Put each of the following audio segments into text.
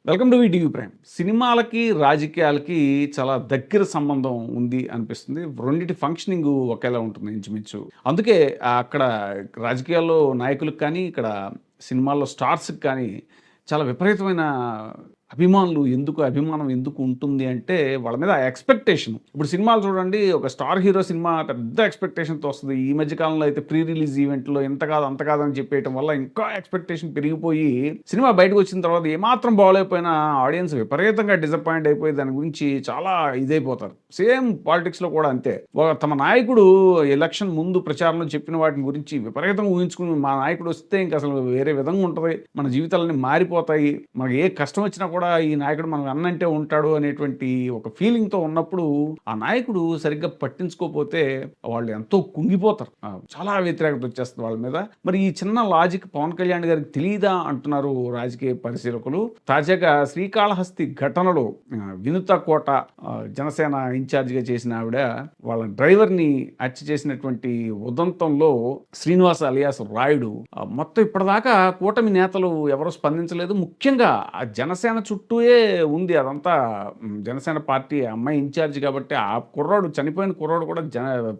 Welcome to ETV prime. సినిమాలకి, రాజకీయాలకి చాలా దగ్గర సంబంధం ఉంది అనిపిస్తుంది. రెండిటి ఫంక్షనింగ్ ఒకేలా ఉంటుంది ఇంచుమించు. అందుకే అక్కడ రాజకీయాల్లో నాయకులకు కానీ, ఇక్కడ సినిమాల్లో స్టార్స్‌కి కానీ చాలా విపరీతమైన అభిమానం ఎందుకు ఉంటుంది అంటే వాళ్ళ మీద ఆ ఎక్స్‌పెక్టేషన్. ఇప్పుడు సినిమాలు చూడండి, ఒక స్టార్ హీరో సినిమా పెద్ద ఎక్స్‌పెక్టేషన్‌తో వస్తది. ఈ మధ్య కాలంలో అయితే ప్రీ రిలీజ్ ఈవెంట్‌లో ఇంత కాదు, అంత కాదు అని చెప్పేయటం వల్ల ఇంకా ఎక్స్‌పెక్టేషన్ పెరిగిపోయి సినిమా బయటకు వచ్చిన తర్వాత ఏమాత్రం బాగోలేకపోయినా ఆడియన్స్ విపరీతంగా డిసప్పాయింట్ అయిపోయి దాని గురించి చాలా ఇదైపోతారు. సేమ్ పాలిటిక్స్‌లో కూడా అంతే. తమ నాయకుడు ఎలక్షన్ ముందు ప్రచారంలో చెప్పిన వాటిని గురించి విపరీతంగా ఊహించుకుని మా నాయకుడు వస్తే ఇంక అసలు వేరే విధంగా ఉంటది. మన జీవితాలన్నీ మారిపోతాయి. మనకి ఏ కష్టం వచ్చినా కూడా ఈ నాయకుడు మనం అన్నంటే ఉంటాడు అనేటువంటి ఒక ఫీలింగ్‌తో ఉన్నప్పుడు ఆ నాయకుడు సరిగ్గా పట్టించుకోకపోతే వాళ్ళు ఎంతో కుంగిపోతారు. చాలా వ్యతిరేకత వచ్చేస్తుంది వాళ్ళ మీద. మరి ఈ చిన్న లాజిక్ పవన్ కళ్యాణ్ గారికి తెలీదా అంటున్నారు రాజకీయ పరిశీలకులు. తాజాగా శ్రీకాళహస్తి ఘటనలో వినుత కోట జనసేన ఇన్ఛార్జిగా చేసిన ఆవిడ వాళ్ళ డ్రైవర్ని హత్య చేసినటువంటి ఉదంతంలో శ్రీనివాస్ అలియాస్ రాయుడు మొత్తం ఇప్పటిదాకా కూటమి నేతలు ఎవరు స్పందించలేదు. ముఖ్యంగా ఆ జనసేన చుట్టూయే ఉంది అదంతా. జనసేన పార్టీ అమ్మాయి ఇన్ఛార్జ్ కాబట్టి ఆ కుర్రాడు, చనిపోయిన కుర్రాడు కూడా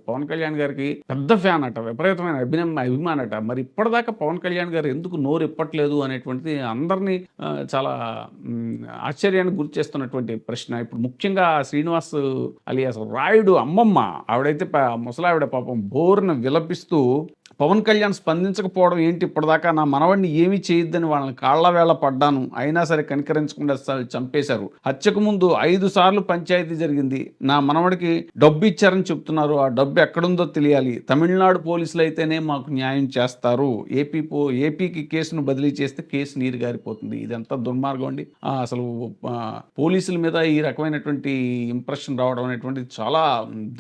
పవన్ కళ్యాణ్ గారికి పెద్ద ఫ్యాన్ అట, విపరీతమైన అభిమానట. మరి ఇప్పటిదాకా పవన్ కళ్యాణ్ గారు ఎందుకు నోరు ఇప్పట్లేదు అనేటువంటిది అందరినీ చాలా ఆశ్చర్యానికి గురి చేస్తున్నటువంటి ప్రశ్న. ఇప్పుడు ముఖ్యంగా శ్రీనివాస్ అలియాస్ రాయుడు అమ్మమ్మ ఆవిడైతే ముసలావిడ పాపం బోరున విలపిస్తూ పవన్ కళ్యాణ్ స్పందించకపోవడం ఏంటి, ఇప్పటిదాకా నా మనవడిని ఏమీ చేయొద్దని వాళ్ళని కాళ్ల వేళ పడ్డాను, అయినా సరే కనికరించకుండా చంపేశారు. హత్యకు ముందు 5 సార్లు పంచాయతీ జరిగింది. నా మనవడికి డబ్బు ఇచ్చారని చెప్తున్నారు. ఆ డబ్బు ఎక్కడుందో తెలియాలి. తమిళనాడు పోలీసులు అయితేనే మాకు న్యాయం చేస్తారు. ఏపీకి కేసును బదిలీ చేస్తే కేసు నీరు గారిపోతుంది. ఇదంతా దుర్మార్గం అండి. అసలు పోలీసుల మీద ఈ రకమైనటువంటి ఇంప్రెషన్ రావడం అనేటువంటిది చాలా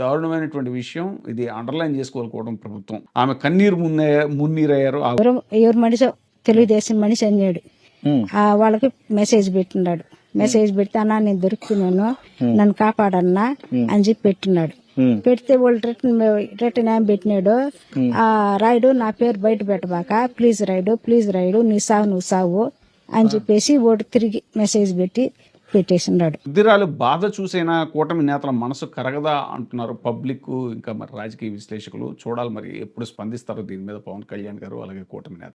దారుణమైనటువంటి విషయం. ఇది అండర్లైన్ చేసుకోవాలనుకోవడం ప్రభుత్వం. ఆమె కన్నీరు మున్నీరయ్యారు. ఎవరు మనిషి తెలుగుదేశం మనిషి అన్నాడు. వాళ్ళకి మెసేజ్ పెట్టినాడు. మెసేజ్ పెడితే అన్నా నేను దొరుకుతున్నాను, నన్ను కాపాడన్నా అని చెప్పి పెట్టినాడు. పెడితే వాళ్ళు రిటర్న్ ఏం పెట్టినాడు, ఆ రాయుడు నా పేరు బయట పెట్టబాక, ప్లీజ్ రాయుడు నీ సావు నువ్వు సావు అని చెప్పేసి ఓటు తిరిగి మెసేజ్ పెట్టేసినాడు. ఉద్దిరాలు బాధ చూసైనా కూటమి నేతల మనసు కరగదా అంటున్నారు పబ్లిక్, ఇంకా మరి రాజకీయ విశ్లేషకులు. చూడాలి మరి ఎప్పుడు స్పందిస్తారో దీని మీద పవన్ కళ్యాణ్ గారు, అలాగే కూటమి నేత.